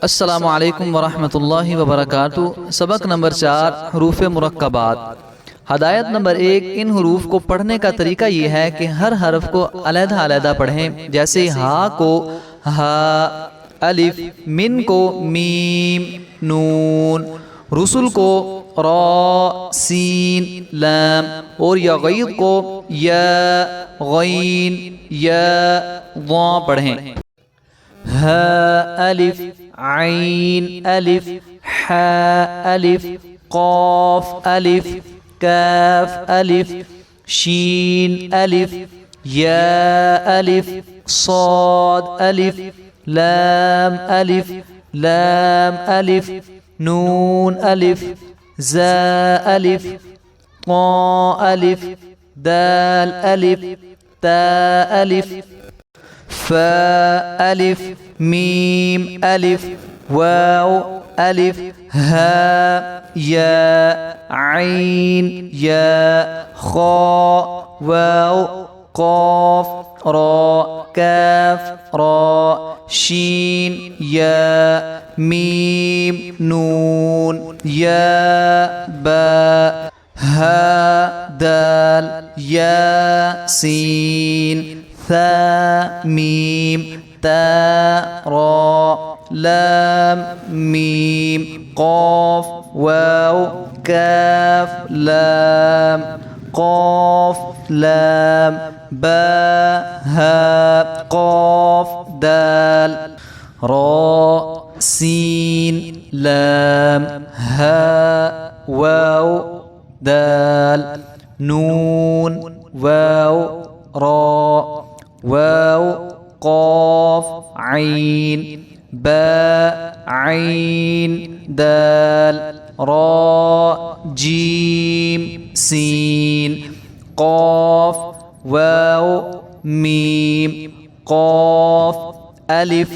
अस्सलामु अलैकुम वरहमतुल्लाहि वबरकातुहू। सबक नंबर 4 हरूफ मुरक्कबात। हदायत नंबर 1, इन हरूफ को पढ़ने का तरीका ये है कि हर हरफ को अलहदा अलहदा पढ़ें। जैसे हा को हा, अलिफ, मिन को मीम, नून, रुसुल को रा, सीन, लाम और यगीद को या, गईन, या, वा पढ़ें। हा अलिफ, आइन अलिफ, हा अलिफ, क़ाफ अलिफ, काफ अलिफ, शीन अलिफ, या अलिफ, साद अलिफ, लाम अलिफ, लाम अलिफ, नून अलिफ, जा अलिफ, क़ा अलिफ, दाल अलिफ, ता अलिफ, फा अलिफ, मीम अलिफ, वाव अलिफ, हा, या, आइन, या, खा, वाव, क़ाफ, रा, काफ, रा, शीन, या, मीम, नून, या, बा, हा, दाल, या, सीन, ثا ميم تا را لام ميم قاف واو كاف لام قاف لام با ها قاف دال را سين لام ها واو دال نون واو را واو قاف عين باء عين دال را جيم سين قاف واو ميم قاف ألف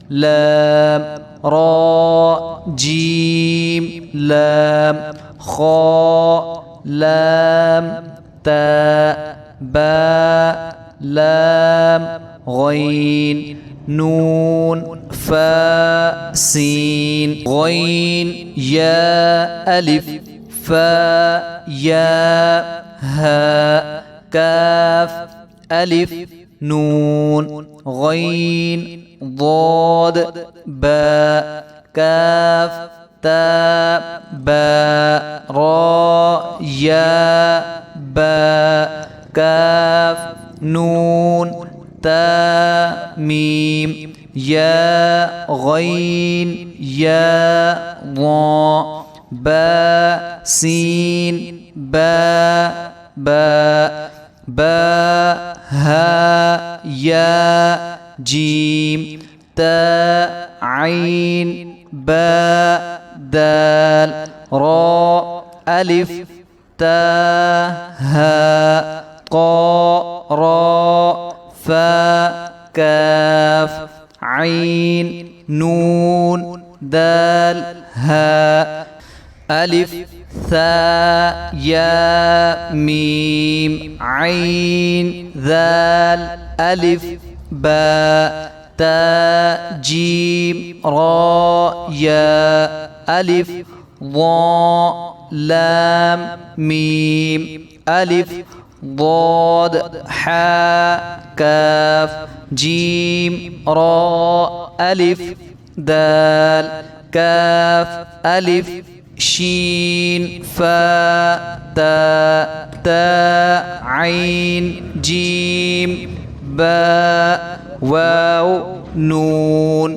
لام را جيم لام خاء لام تاء باء لام غين نون فاء سين غين يا ألف فاء يا هاء كاف ألف نون غين ضاد باء كاف تاء باء را يا باء كاف نون تا ميم يا غين يا ضا با سين با با با ها يا جيم تا عين با دال را ألف تا ها قا را فا كاف عين نون دال ها ألف ثا يا ميم عين ذال ألف باء تا جيم را يا ألف ضا لام ميم ألف ضاد حاء كاف جيم را ألف دال كاف ألف شين فاء تاء تاء عين جيم باء واو نون